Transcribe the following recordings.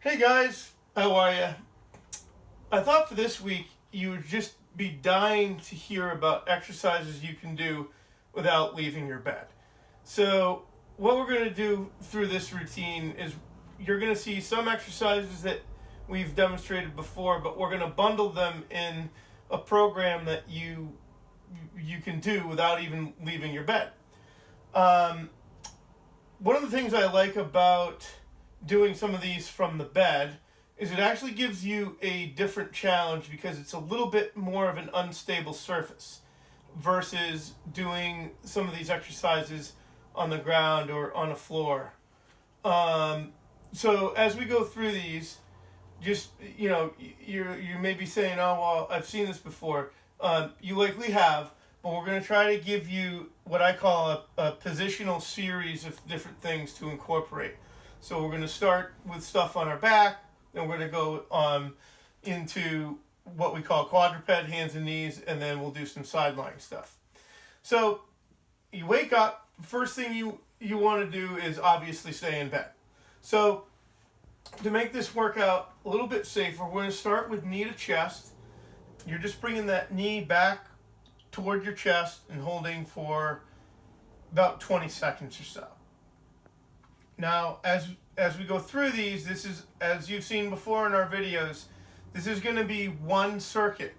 Hey guys, how are you? I thought for this week you would just be dying to hear about exercises you can do without leaving your bed. So, what we're going to do through this routine is you're going to see some exercises that we've demonstrated before, but we're going to bundle them in a program that you can do without even leaving your bed. One of the things I like about doing some of these from the bed is it actually gives you a different challenge because it's a little bit more of an unstable surface versus doing some of these exercises on the ground or on a floor. So as we go through these, just, you may be saying, oh, well, I've seen this before. You likely have, but we're going to try to give you what I call a positional series of different things to incorporate. So we're going to start with stuff on our back, then we're going to go into what we call quadruped, hands and knees, and then we'll do some sideline stuff. So you wake up, first thing you want to do is obviously stay in bed. So to make this workout a little bit safer, we're going to start with knee to chest. You're just bringing that knee back toward your chest and holding for about 20 seconds or so. Now, as we go through these, this is, as you've seen before in our videos, this is going to be one circuit.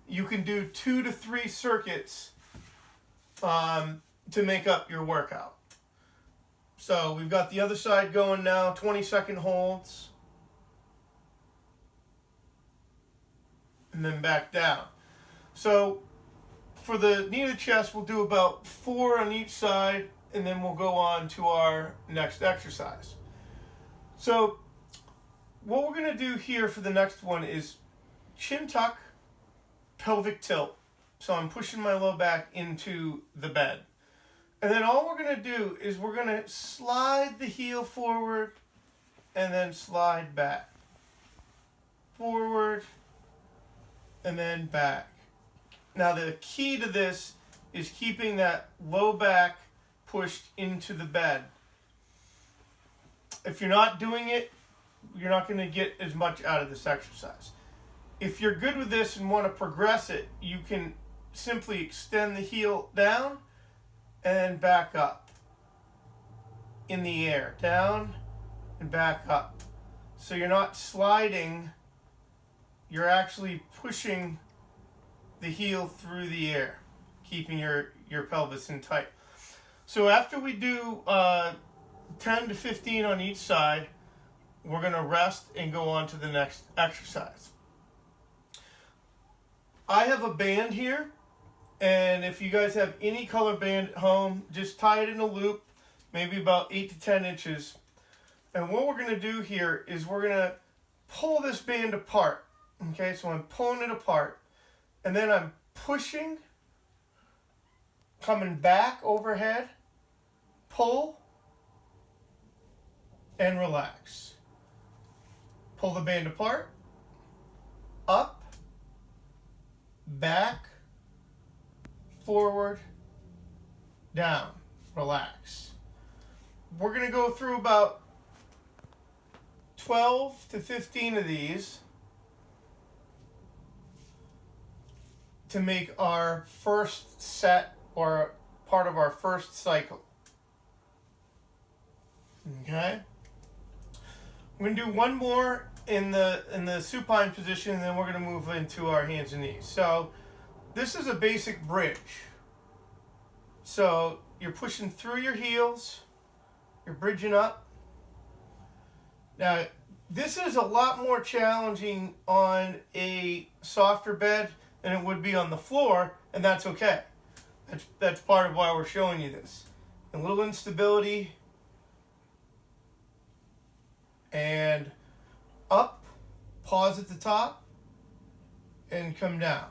You can do 2 to 3 circuits to make up your workout. So we've got the other side going now, 20-second holds. And then back down. So for the knee to chest, we'll do about 4 on each side, and then we'll go on to our next exercise. So what we're going to do here for the next one is chin tuck, pelvic tilt. So I'm pushing my low back into the bed. And then all we're going to do is we're going to slide the heel forward and then slide back. Forward and then back. Now the key to this is keeping that low back pushed into the bed. If you're not doing it, you're not going to get as much out of this exercise. If you're good with this and want to progress it, you can simply extend the heel down and back up in the air, down and back up. So you're not sliding, you're actually pushing the heel through the air, keeping your pelvis in tight. So after we do 10 to 15 on each side, we're going to rest and go on to the next exercise. I have a band here, and if you guys have any color band at home, just tie it in a loop, maybe about 8 to 10 inches. And what we're going to do here is we're going to pull this band apart. Okay, so I'm pulling it apart, and then I'm pushing, coming back overhead, pull, and relax. Pull the band apart, up, back, forward, down, relax. We're going to go through about 12 to 15 of these to make our first set or part of our first cycle. Okay? We're going to do one more in the supine position, and then we're going to move into our hands and knees. So this is a basic bridge. So you're pushing through your heels, you're bridging up. Now, this is a lot more challenging on a softer bed than it would be on the floor, and that's okay. That's part of why we're showing you this. A little instability, and up, pause at the top, and come down.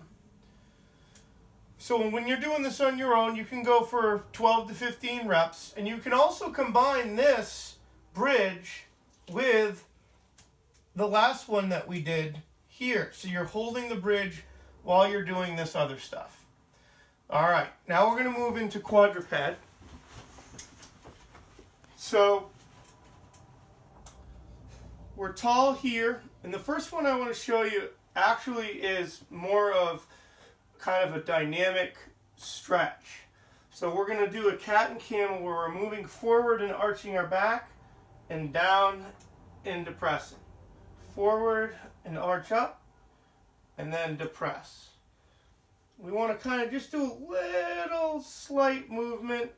So when you're doing this on your own, you can go for 12 to 15 reps, and you can also combine this bridge with the last one that we did here. So you're holding the bridge while you're doing this other stuff. All right, now we're going to move into quadruped. So we're tall here, and the first one I want to show you actually is more of kind of a dynamic stretch. So we're going to do a cat and camel where we're moving forward and arching our back and down and depressing. Forward and arch up and then depress. We want to kind of just do a little slight movement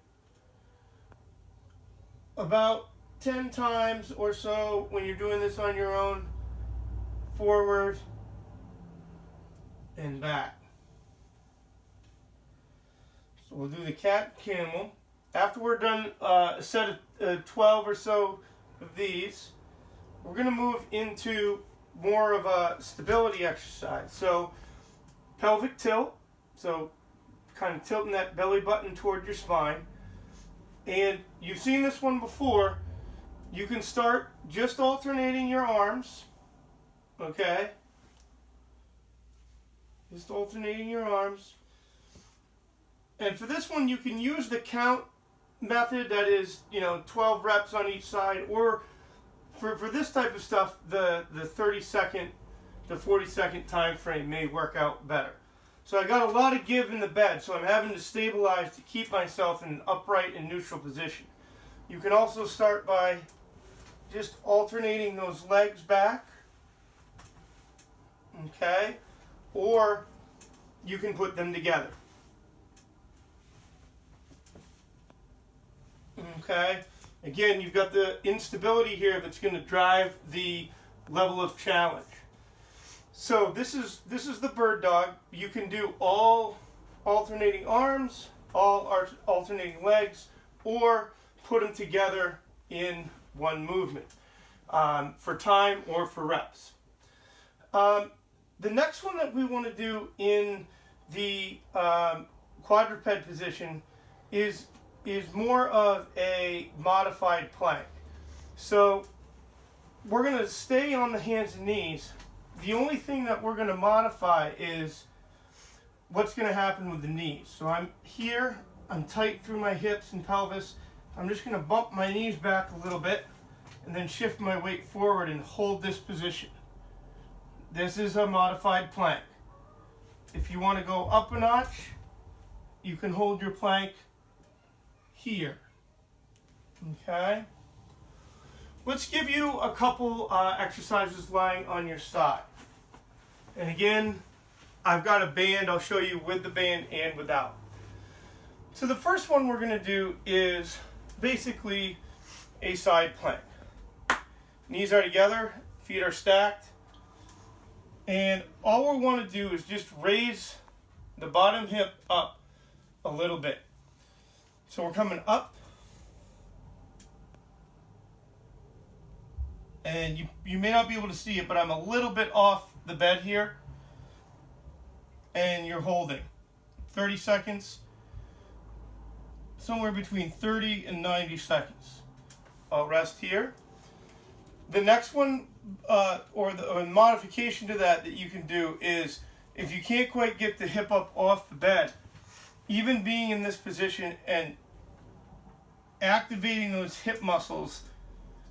about 10 times or so when you're doing this on your own. Forward and back. So we'll do the cat camel. After we're done a set of 12 or so of these, we're going to move into more of a stability exercise. So pelvic tilt, so kind of tilting that belly button toward your spine. And you've seen this one before. You can start just alternating your arms, okay? Just alternating your arms. And for this one, you can use the count method, that is, 12 reps on each side, or for this type of stuff, the 30-second to 40-second time frame may work out better. So I got a lot of give in the bed, so I'm having to stabilize to keep myself in an upright and neutral position. You can also start by just alternating those legs back, okay? Or you can put them together. Okay, again, you've got the instability here that's going to drive the level of challenge. So this is the bird dog. You can do all alternating arms, all alternating legs, or put them together in one movement for time or for reps. The next one that we want to do in the quadruped position is more of a modified plank. So we're going to stay on the hands and knees. The only thing that we're going to modify is what's going to happen with the knees. So I'm here, I'm tight through my hips and pelvis. I'm just going to bump my knees back a little bit and then shift my weight forward and hold this position. This is a modified plank. If you want to go up a notch, you can hold your plank here. Okay? Let's give you a couple exercises lying on your side. And again, I've got a band. I'll show you with the band and without. So the first one we're going to do is basically a side plank. Knees are together, feet are stacked. And all we want to do is just raise the bottom hip up a little bit. So we're coming up. And you may not be able to see it, but I'm a little bit off the bed here. And you're holding 30 seconds, somewhere between 30 and 90 seconds. I'll rest here. The next one, or the modification to that you can do is, if you can't quite get the hip up off the bed, even being in this position and activating those hip muscles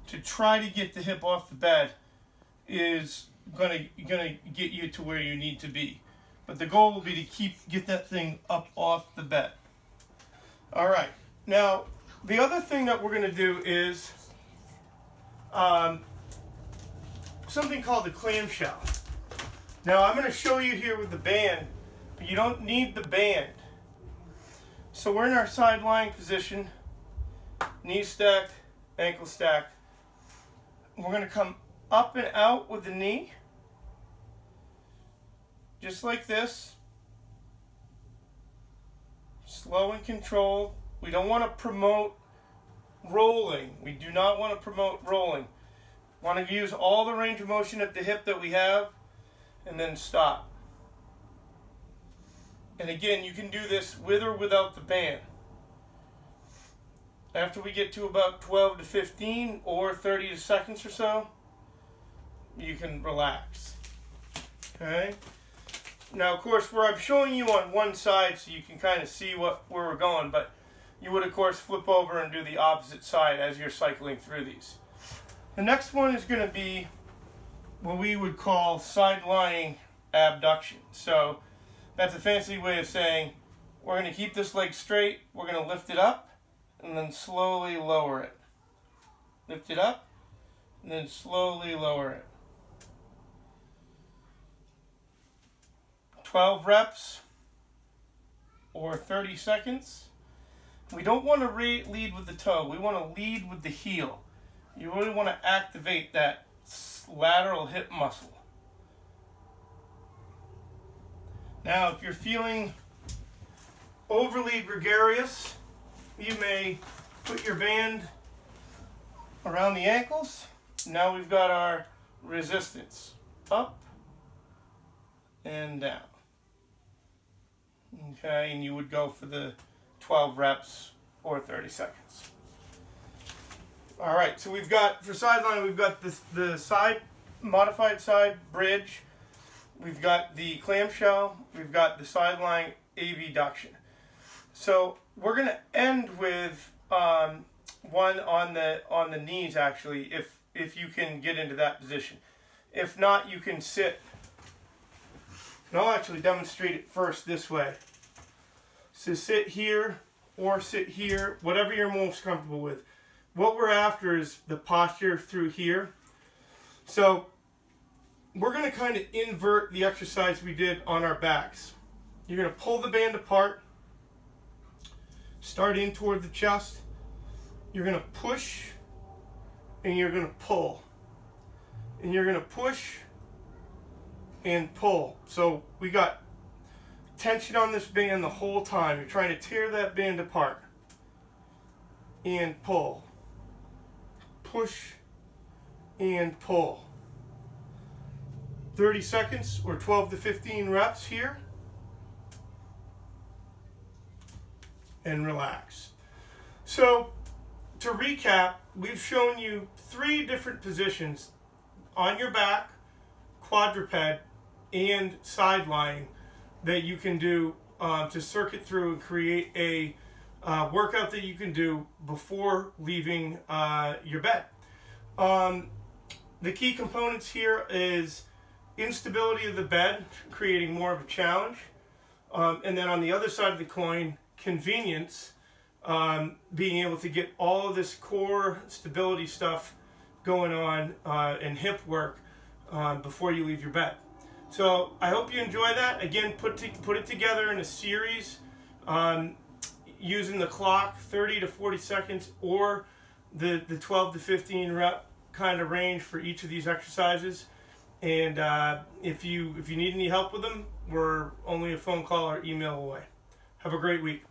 to try to get the hip off the bed is gonna get you to where you need to be. But the goal will be to get that thing up off the bed. All right. Now, the other thing that we're gonna do is something called the clamshell. Now, I'm gonna show you here with the band, but you don't need the band. So we're in our side lying position, knees stacked, ankle stacked. We're going to come up and out with the knee, just like this. Slow and controlled. We don't want to promote rolling. We do not want to promote rolling. We want to use all the range of motion at the hip that we have, and then stop. And again, you can do this with or without the band. After we get to about 12 to 15 or 30 seconds or so, you can relax. Okay? Now, of course, where I'm showing you on one side so you can kind of see where we're going, but you would, of course, flip over and do the opposite side as you're cycling through these. The next one is going to be what we would call sideline abduction. So that's a fancy way of saying we're going to keep this leg straight, we're going to lift it up, and then slowly lower it. Lift it up, and then slowly lower it. 12 reps or 30 seconds. We don't want to lead with the toe. We want to lead with the heel. You really want to activate that lateral hip muscle. Now, if you're feeling overly gregarious, you may put your band around the ankles. Now we've got our resistance. Up and down. Okay, and you would go for the 12 reps or 30 seconds. All right, so we've got, for sideline, we've got the side, modified side bridge. We've got the clamshell. We've got the sideline abduction. So we're going to end with one on the knees, actually, if you can get into that position. If not, you can sit. And I'll actually demonstrate it first this way. So sit here or sit here, whatever you're most comfortable with. What we're after is the posture through here. So we're going to kind of invert the exercise we did on our backs. You're going to pull the band apart, start in toward the chest. You're going to push and you're going to pull. And you're going to push and pull. So we got tension on this band the whole time. You're trying to tear that band apart. And pull. Push and pull. 30 seconds or 12 to 15 reps here. And relax. So, to recap, we've shown you 3 different positions on your back, quadruped, and sideline that you can do to circuit through and create a workout that you can do before leaving your bed. The key components here is instability of the bed, creating more of a challenge. And then on the other side of the coin, convenience, being able to get all of this core stability stuff going on and hip work before you leave your bed. So I hope you enjoy that. Again, put it together in a series using the clock, 30 to 40 seconds, or the 12 to 15 rep kind of range for each of these exercises. And if you need any help with them, we're only a phone call or email away. Have a great week.